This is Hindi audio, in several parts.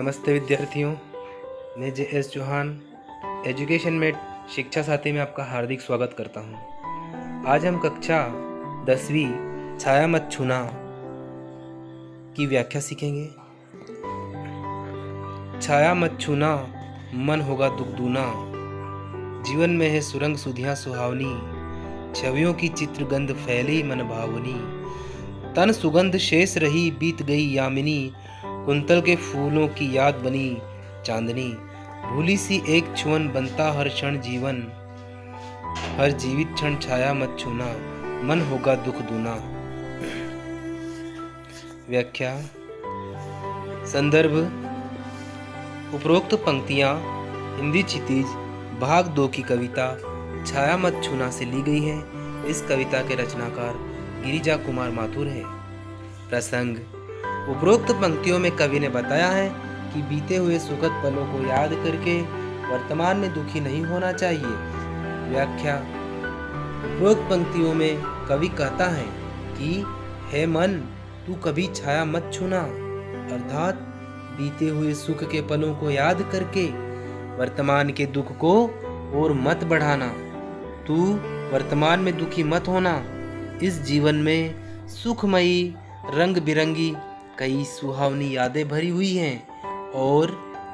नमस्ते विद्यार्थियों, मैं JS चौहान एजुकेशन मेट शिक्षा साथी में आपका हार्दिक स्वागत करता हूं। आज हम कक्षा 10वीं छाया मत छूना की व्याख्या सीखेंगे। छाया मत छूना मन होगा दुख दूना, जीवन में है सुरंग सुधियां सुहावनी, छवियों की चित्रगंध फैली मन भावनी, तन सुगंध शेष रही बीत गई यामिनी, कुंतल के फूलों की याद बनी चांदनी, भूली सी एक छुअन बनता हर क्षण जीवन, हर जीवित क्षण छाया मत छूना मन होगा दुख दूना। व्याख्या। संदर्भ। उपरोक्त पंक्तियां हिंदी क्षितिज भाग 2 की कविता छाया मत छूना से ली गई है। इस कविता के रचनाकार गिरिजा कुमार माथुर है। प्रसंग। उपरोक्त पंक्तियों में कवि ने बताया है कि बीते हुए सुखद पलों को याद करके वर्तमान में दुखी नहीं होना चाहिए। व्याख्या। उपरोक्त पंक्तियों में कवि कहता है कि हे मन, तू कभी छाया मत छूना, अर्थात बीते हुए सुख के पलों को याद करके वर्तमान के दुख को और मत बढ़ाना। तू वर्तमान में दुखी मत होना। इस जीवन में सुखमयी रंग बिरंगी कई सुहावनी यादें भरी हुई हैं और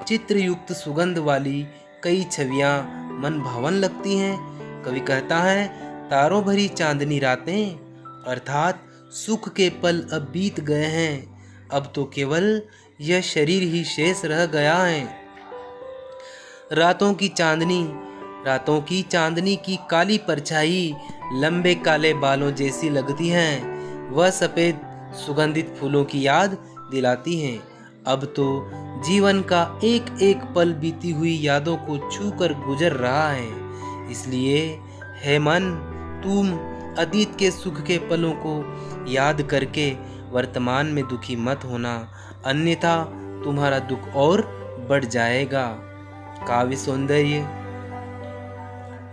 चित्रयुक्त सुगंध वाली कई छवियां मन भावन लगती हैं। कवि कहता है, तारों भरी चांदनी रातें, अर्थात सुख के पल अब बीत गए हैं, अब तो केवल यह शरीर ही शेष रह गया है। रातों की चांदनी की काली परछाई लंबे काले बालों जैसी लगती हैं। वह सफेद सुगंधित फूलों की याद दिलाती हैं। अब तो जीवन का एक एक पल बीती हुई यादों को छू कर गुजर रहा है। इसलिए हे मन, तुम अतीत के सुख के पलों को याद करके वर्तमान में दुखी मत होना, अन्यथा तुम्हारा दुख और बढ़ जाएगा। काव्य सौंदर्य।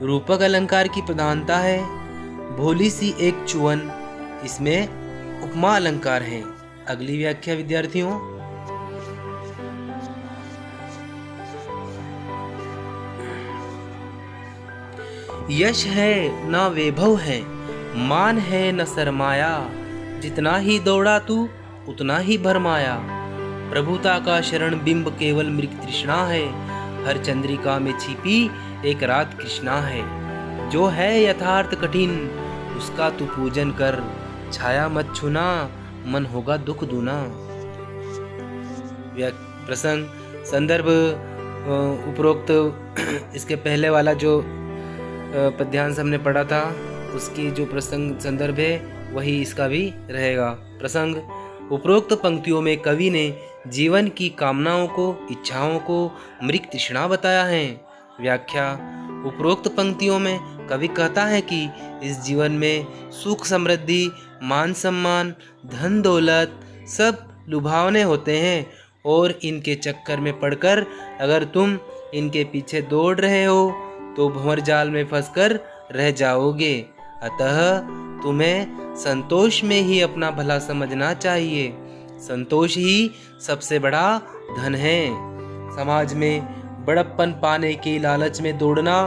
रूपक अलंकार की प्रधानता है। भोली सी एक चुअन, इसमें उपमा अलंकार है। अगली व्याख्या विद्यार्थियों। यश है ना वैभव है, मान है न सरमाया, जितना ही दौड़ा तू उतना ही भरमाया। प्रभुता का शरण बिंब केवल मृग तृष्णा है, हर चंद्रिका में छिपी एक रात कृष्णा है। जो है यथार्थ कठिन उसका तू पूजन कर, छाया मत छूना मन होगा दुख दूना। प्रसंग। संदर्भ। उपरोक्त इसके पहले वाला जो पद्यांश हमने पढ़ा था उसकी जो प्रसंग संदर्भ है वही इसका भी रहेगा। प्रसंग। उपरोक्त पंक्तियों में कवि ने जीवन की कामनाओं को, इच्छाओं को मृग तृष्णा बताया है। व्याख्या। उपरोक्त पंक्तियों में कवि कहता है कि इस जीवन में सुख समृद्धि, मान सम्मान, धन दौलत सब लुभावने होते हैं और इनके चक्कर में पड़कर अगर तुम इनके पीछे दौड़ रहे हो तो भंवर जाल में फंसकर रह जाओगे। अतः तुम्हें संतोष में ही अपना भला समझना चाहिए। संतोष ही सबसे बड़ा धन है। समाज में बड़प्पन पाने के लालच में दौड़ना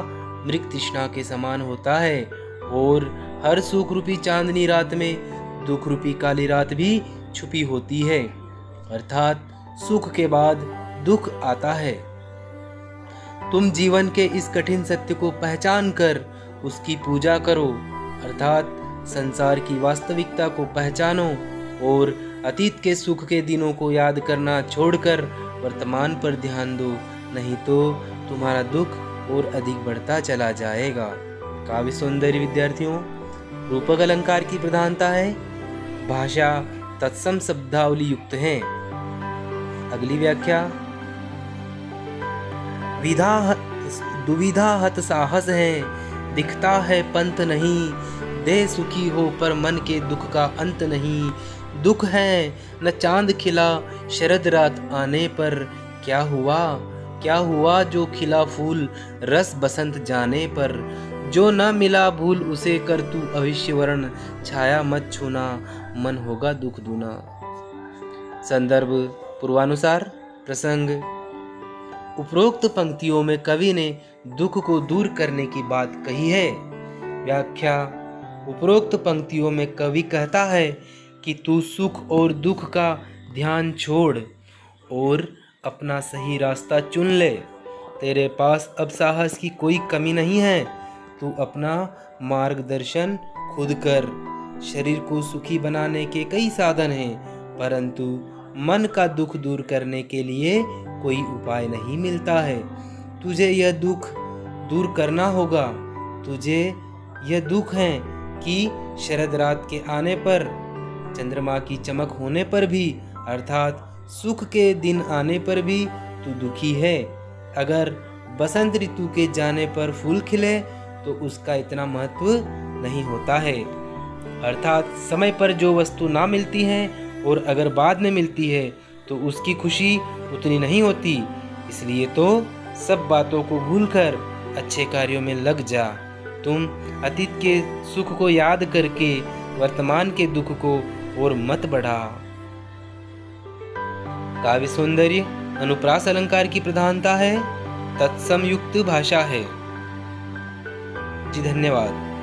मृग तृष्णा के समान होता है और हर सुख रूपी चांदनी रात में दुख रूपी काली रात भी छुपी होती है, अर्थात सुख के बाद दुख आता है। तुम जीवन के इस कठिन सत्य को पहचान कर उसकी पूजा करो, अर्थात संसार की वास्तविकता को पहचानो और अतीत के सुख के दिनों को याद करना छोड़कर वर्तमान पर ध्यान दो, नहीं तो तुम्हारा दुख और अधिक बढ़ता चला जाएगा। काव्य सौंदर्य विद्यार्थियों। रूपक अलंकार की प्रधानता है। भाषा तत्सम शब्दावली युक्त है। अगली व्याख्या। दुविधा हत साहस है, दिखता है पंथ नहीं, देह सुखी हो पर मन के दुख का अंत नहीं। दुख है न चांद खिला शरद रात आने पर, क्या हुआ जो खिला फूल रस बसंत जाने पर। जो न मिला भूल उसे कर तू अवश्य वर्ण, छाया मत छूना मन होगा दुख दूना। संदर्भ। पूर्वानुसार प्रसंग। उपरोक्त पंक्तियों में कवि ने दुख को दूर करने की बात कही है। व्याख्या। उपरोक्त पंक्तियों में कवि कहता है कि तू सुख और दुख का ध्यान छोड़ और अपना सही रास्ता चुन ले। तेरे पास अब साहस की कोई कमी नहीं है। तू अपना मार्गदर्शन खुद कर। शरीर को सुखी बनाने के कई साधन हैं, परंतु मन का दुख दूर करने के लिए कोई उपाय नहीं मिलता है। तुझे यह दुख दूर करना होगा। तुझे यह दुख है कि शरद रात के आने पर, चंद्रमा की चमक होने पर भी, अर्थात सुख के दिन आने पर भी तू दुखी है। अगर बसंत ऋतु के जाने पर फूल खिले तो उसका इतना महत्व नहीं होता है, अर्थात समय पर जो वस्तु ना मिलती है और अगर बाद में मिलती है तो उसकी खुशी उतनी नहीं होती। इसलिए तो सब बातों को भूलकर अच्छे कार्यों में लग जा। तुम अतीत के सुख को याद करके वर्तमान के दुख को और मत बढ़ा। काव्य सौंदर्य अनुप्रास अलंकार की प्रधानता है, तत्सम युक्त भाषा है। जी धन्यवाद।